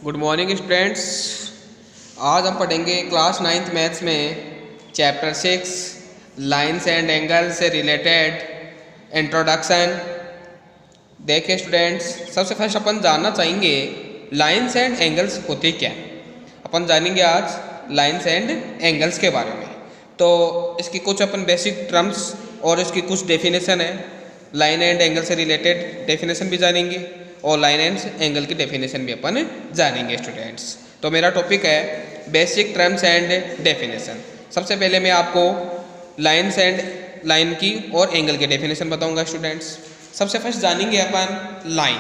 Good morning students. आज हम पढ़ेंगे क्लास 9th मैथ्स में चैप्टर 6 लाइन्स एंड एंगल्स से रिलेटेड इंट्रोडक्शन। देखिए स्टूडेंट्स, सबसे फर्स्ट अपन जानना चाहेंगे लाइन्स एंड एंगल्स होते क्या हैं। अपन जानेंगे आज लाइन्स एंड एंगल्स के बारे में। तो इसकी कुछ अपन बेसिक टर्म्स और इसकी कुछ डेफिनेशन है। लाइन एंड एंगल से रिलेटेड डेफिनेशन भी जानेंगे और लाइन एंड एंगल की डेफिनेशन भी अपन जानेंगे स्टूडेंट्स। तो मेरा टॉपिक है बेसिक टर्म्स एंड डेफिनेशन। सबसे पहले मैं आपको लाइन्स एंड लाइन की और एंगल की डेफिनेशन बताऊंगा स्टूडेंट्स। सबसे फर्स्ट जानेंगे अपन line.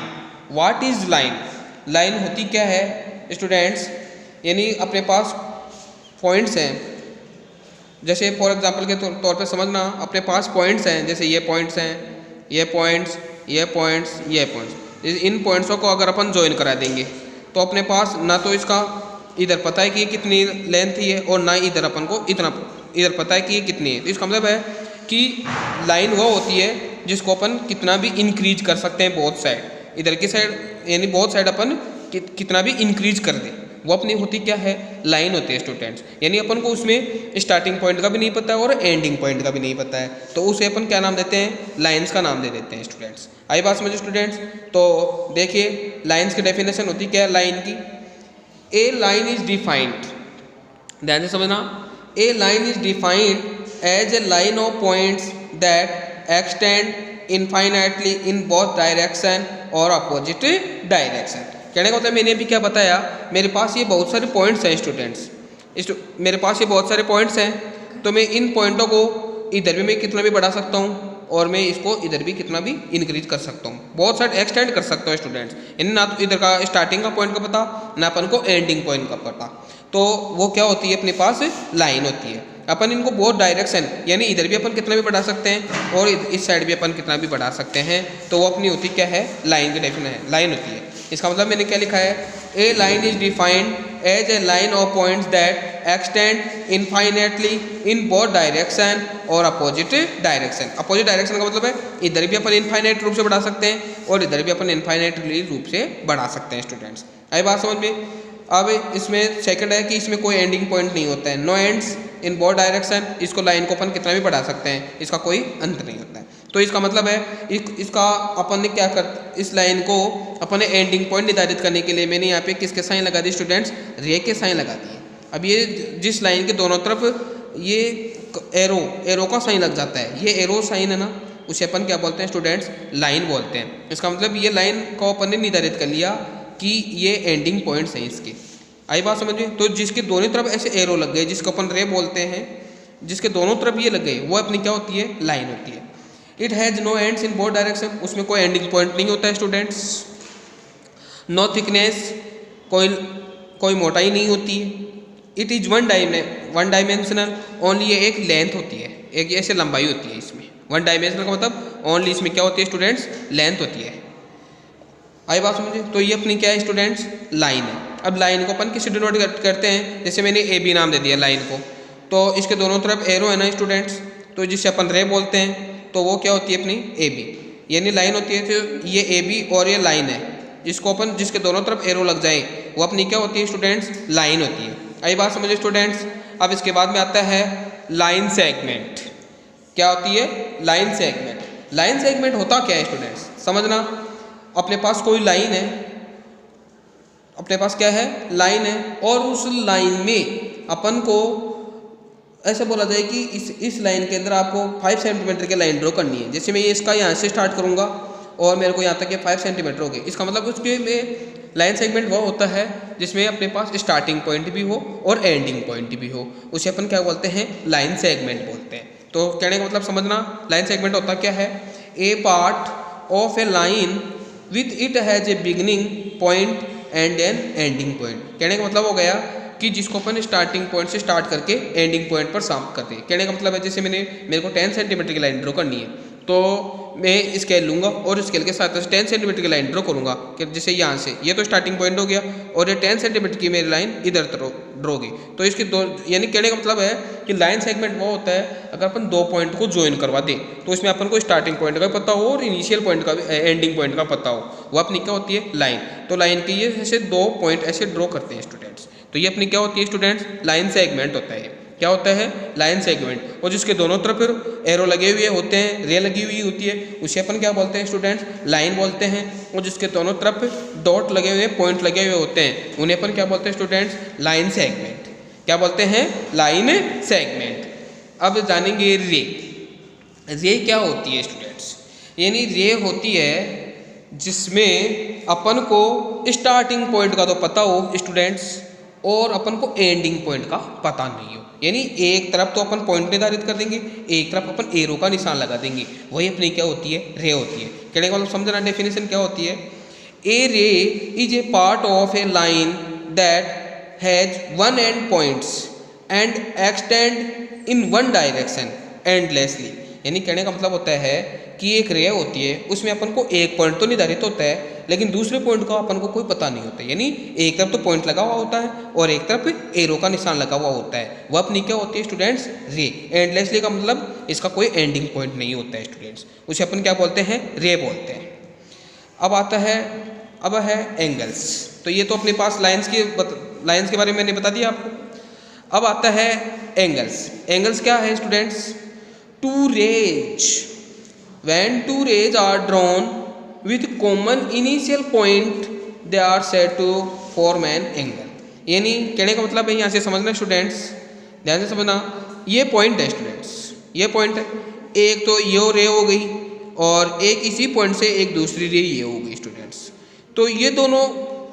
What is line? Line होती क्या है स्टूडेंट्स? यानी अपने पास पॉइंट्स हैं, जैसे फॉर एग्जांपल के तौर पे समझना, अपने पास पॉइंट्स हैं, जैसे ये पॉइंट्स हैं, ये पॉइंट्स, ये पॉइंट्स, ये पॉइंट्स। इन पॉइंट्सों को अगर अपन ज्वाइन करा देंगे तो अपने पास ना तो इसका इधर पता है कि ये कितनी लेंथ ही है और ना इधर अपन को इतना इधर पता है कि ये कितनी है। तो इसका मतलब है कि लाइन वो होती है जिसको अपन कितना भी इंक्रीज कर सकते हैं, बोथ साइड, इधर की साइड यानी बोथ साइड अपन कितना भी इंक्रीज कर दें, वो अपनी होती क्या है? लाइन होती है स्टूडेंट्स। यानी अपन को उसमें स्टार्टिंग पॉइंट का भी नहीं पता है और एंडिंग पॉइंट का भी नहीं पता है, तो उसे अपन क्या नाम देते हैं? लाइंस का नाम दे देते हैं स्टूडेंट्स। आई बात समझे स्टूडेंट्स? तो देखिए लाइंस की डेफिनेशन होती क्या है लाइन की। ए लाइन इज डिफाइंड, ध्यान से समझना, a line is defined as a line of points that extend infinitely in both direction और अपोजिट डायरेक्शन। कहने का मतलब मैंने अभी क्या बताया, मेरे पास ये बहुत सारे पॉइंट्स हैं स्टूडेंट्स, मेरे पास ये बहुत सारे पॉइंट्स हैं, तो मैं इन पॉइंटों को इधर भी मैं कितना भी बढ़ा सकता हूँ और मैं इसको इधर भी कितना भी इंक्रीज कर सकता हूँ, बहुत सारे एक्सटेंड कर सकता हूँ स्टूडेंट्स। यानी ना तो इधर का स्टार्टिंग का पॉइंट का पता, ना अपन को एंडिंग पॉइंट का पता, तो वो क्या होती है? अपने पास लाइन होती है। अपन इनको बहुत डायरेक्शन, यानी इधर भी अपन कितना भी बढ़ा सकते हैं और इस साइड भी अपन कितना भी बढ़ा सकते हैं, तो वो अपनी होती क्या है? लाइन की डेफिनेशन लाइन होती है। इसका मतलब मैंने क्या लिखा है? A line is defined as a line of points that extend infinitely in both direction और अपोजिट डायरेक्शन। अपोजिट डायरेक्शन का मतलब है इधर भी अपन इनफाइनाइट रूप से बढ़ा सकते हैं और इधर भी अपन इनफाइनाइट रूप से बढ़ा सकते हैं स्टूडेंट्स। आई बात समझ में? अब इसमें सेकंड है कि इसमें कोई एंडिंग पॉइंट नहीं होता है, no ends in both direction. इसको लाइन को अपन कितना भी बढ़ा सकते हैं, इसका कोई अंत नहीं होता है। तो इसका मतलब है इसका अपन ने क्या कर, इस लाइन को अपन ने एंडिंग पॉइंट निर्धारित करने के लिए मैंने यहाँ पे किसके साइन लगा दी स्टूडेंट्स? रे के साइन लगा दिए। अब ये जिस लाइन के दोनों तरफ ये एरो का साइन लग जाता है, ये एरो साइन है ना, उसे अपन क्या बोलते हैं स्टूडेंट्स? लाइन बोलते हैं। इसका मतलब ये लाइन को अपन ने निर्धारित कर लिया कि ये एंडिंग पॉइंट्स हैं इसके। आई बात समझ में? तो जिसके दोनों तरफ ऐसे एरो लग गए, जिसको अपन रे बोलते हैं, जिसके दोनों तरफ ये लग गए, वो अपनी क्या होती है? लाइन होती है। It has no ends in both direction, उसमें कोई एंडिंग पॉइंट नहीं होता है स्टूडेंट्स। नो थिकनेस, कोई मोटाई नहीं होती है। It is one dimensional, only ये एक लेंथ होती है, एक ऐसे लंबाई होती है इसमें। वन डायमेंशनल का मतलब ओनली इसमें क्या होती है स्टूडेंट्स? लेंथ होती है। आई बात समझे? तो ये अपनी क्या है स्टूडेंट्स? लाइन है। अब लाइन को अपन किससे डिनोट करते हैं? जैसे मैंने ए बी नाम दे दिया लाइन को, तो इसके दोनों तरफ एरो है ना स्टूडेंट्स, तो जिससे अपन रे बोलते हैं, तो वो क्या होती है अपनी? ए बी, यानी लाइन होती है। तो ये ए बी और ये लाइन है, इसको अपन जिसके दोनों तरफ एरो लग जाए, वो अपनी क्या होती है स्टूडेंट्स? लाइन होती है। आई बात समझे स्टूडेंट्स? अब इसके बाद में आता है लाइन सेगमेंट। क्या होती है? Line segment. लाइन सेगमेंट होता क्या है स्टूडेंट्स? समझना, अपने पास कोई लाइन है, अपने पास क्या है? लाइन है, और उस लाइन में अपन को ऐसा बोला जाए कि इस लाइन के अंदर आपको 5 सेंटीमीटर की लाइन ड्रॉ करनी है। जैसे मैं इसका यहाँ से स्टार्ट करूँगा और मेरे को यहाँ तक ये 5 सेंटीमीटर हो गए, इसका मतलब उसके में लाइन सेगमेंट वो होता है जिसमें अपने पास स्टार्टिंग पॉइंट भी हो और एंडिंग पॉइंट भी हो, उसे अपन क्या बोलते हैं? लाइन सेगमेंट बोलते हैं। तो कहने का मतलब समझना, लाइन सेगमेंट होता क्या है? A part of a line with it has a beginning point and an ending point. कहने का मतलब हो गया कि जिसको अपन स्टार्टिंग पॉइंट से स्टार्ट करके एंडिंग पॉइंट पर समाप्त करते हैं। कहने का मतलब है जैसे मेरे को 10 सेंटीमीटर की लाइन ड्रॉ करनी है, तो मैं स्केल लूँगा और स्केल के साथ 10 सेंटीमीटर की लाइन ड्रॉ करूँगा कि जैसे यहाँ से ये तो स्टार्टिंग पॉइंट हो गया और ये 10 सेंटीमीटर की मेरी लाइन इधर ड्रॉ होगी। तो इसके दो, यानी कहने का मतलब है कि लाइन सेगमेंट वो होता है अगर अपन दो पॉइंट को ज्वाइन करवा दें, तो इसमें अपन को स्टार्टिंग पॉइंट का पता हो और इनिशियल पॉइंट का एंडिंग पॉइंट का पता हो, वो अपनी क्या होती है? लाइन। तो लाइन के ये ऐसे 2 पॉइंट ऐसे ड्रॉ करते हैं स्टूडेंट्स। तो ये अपनी क्या होती है स्टूडेंट्स, लाइन सेगमेंट होता है। क्या होता है, लाइन सेगमेंट। और जिसके दोनों तरफ फिर एरो लगे हुए होते हैं, रे लगी हुई होती है, उसे अपन क्या बोलते हैं स्टूडेंट्स, लाइन बोलते हैं। और जिसके दोनों तरफ डॉट लगे हुए, पॉइंट लगे हुए होते हैं, उन्हें अपन क्या बोलते हैं स्टूडेंट्स, लाइन सेगमेंट। क्या बोलते हैं, लाइन सेगमेंट। अब जानेंगे रे। रे क्या होती है स्टूडेंट्स, यानी रे होती है जिसमें अपन को स्टार्टिंग पॉइंट का तो पता हो स्टूडेंट्स, और अपन को एंडिंग पॉइंट का पता नहीं हो। यानी एक तरफ तो अपन पॉइंट निर्धारित कर देंगे, एक तरफ अपन एरो का निशान लगा देंगे, वही अपनी क्या होती है, रे होती है। कहने का मतलब समझना, डेफिनेशन क्या होती है, ए रे is a part of a line that has one and points and extend in one direction endlessly. यानी कहने का मतलब होता है कि एक रे होती है, उसमें अपन को एक पॉइंट तो निर्धारित होता है, लेकिन दूसरे पॉइंट का अपन को कोई पता नहीं होता। यानी एक तरफ तो पॉइंट लगा हुआ होता है और एक तरफ एरो का निशान लगा हुआ होता है, वह अपनी क्या होती है स्टूडेंट्स, रे। एंडलेसली का मतलब इसका कोई एंडिंग पॉइंट नहीं होता है स्टूडेंट्स, उसे अपन क्या बोलते हैं, रे बोलते हैं। अब आता है, अब है एंगल्स। तो ये तो अपने पास लाइन्स के बारे में मैंने बता दिया आपको। अब आता है एंगल्स। एंगल्स क्या है students, two rays, when two rays are drawn with common initial point they are said to form an angle। यानी कहने का मतलब है, यहाँ से समझना स्टूडेंट्स, ध्यान से समझना, ये पॉइंट है स्टूडेंट्स, ये पॉइंट है, एक तो ये रे हो गई और एक इसी पॉइंट से एक दूसरी रे ये हो गई स्टूडेंट्स। तो ये दोनों,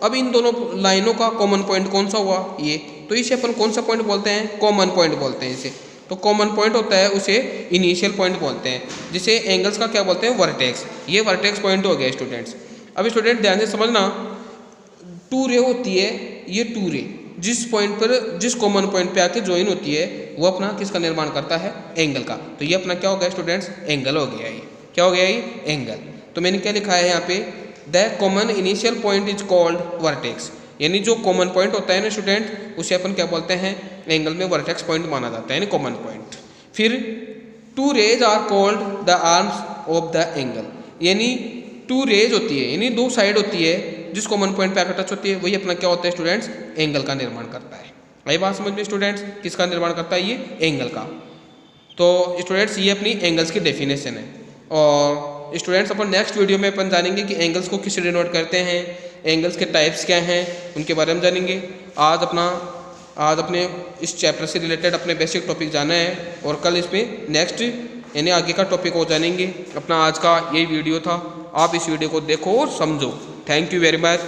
अब इन दोनों लाइनों का कॉमन पॉइंट कौन सा हुआ, ये, तो इसे अपन कौन सा पॉइंट बोलते हैं, कॉमन पॉइंट बोलते हैं इसे। तो कॉमन पॉइंट होता है उसे इनिशियल पॉइंट बोलते हैं, जिसे एंगल्स का क्या बोलते हैं, वर्टेक्स। ये वर्टेक्स पॉइंट हो गया स्टूडेंट्स। अब स्टूडेंट ध्यान से समझना, टू रे होती है, ये टू रे जिस पॉइंट पर, जिस कॉमन पॉइंट पे आके ज्वाइन होती है, वो अपना किसका निर्माण करता है, एंगल का। तो ये अपना क्या हो गया स्टूडेंट्स, एंगल हो गया। ये क्या हो गया, ये एंगल। तो मैंने क्या लिखा है यहाँ पे, the common initial point is called vertex. यानी जो कॉमन पॉइंट होता है ना स्टूडेंट, उसे अपन क्या बोलते हैं, एंगल में वर्टेक्स पॉइंट माना जाता है, यानी कॉमन पॉइंट। फिर two rays are called the arms of the angle. यानी टू रेज होती है, यानी दो साइड होती है, जिस कॉमन पॉइंट पे आकर टच होती है, वही अपना क्या होता है स्टूडेंट्स, एंगल का निर्माण करता है। आई बात समझ में स्टूडेंट्स, किसका निर्माण करता है, ये एंगल का। तो स्टूडेंट्स ये अपनी एंगल्स की डेफिनेशन है। और स्टूडेंट्स अपन नेक्स्ट वीडियो में अपन जानेंगे कि एंगल्स को किससे डिनोट करते हैं, एंगल्स के टाइप्स क्या हैं, उनके बारे में जानेंगे। आज अपने इस चैप्टर से रिलेटेड अपने बेसिक टॉपिक जाना है, और कल इसमें नेक्स्ट यानी आगे का टॉपिक हो जानेंगे। अपना आज का यही वीडियो था, आप इस वीडियो को देखो और समझो। Thank you very much.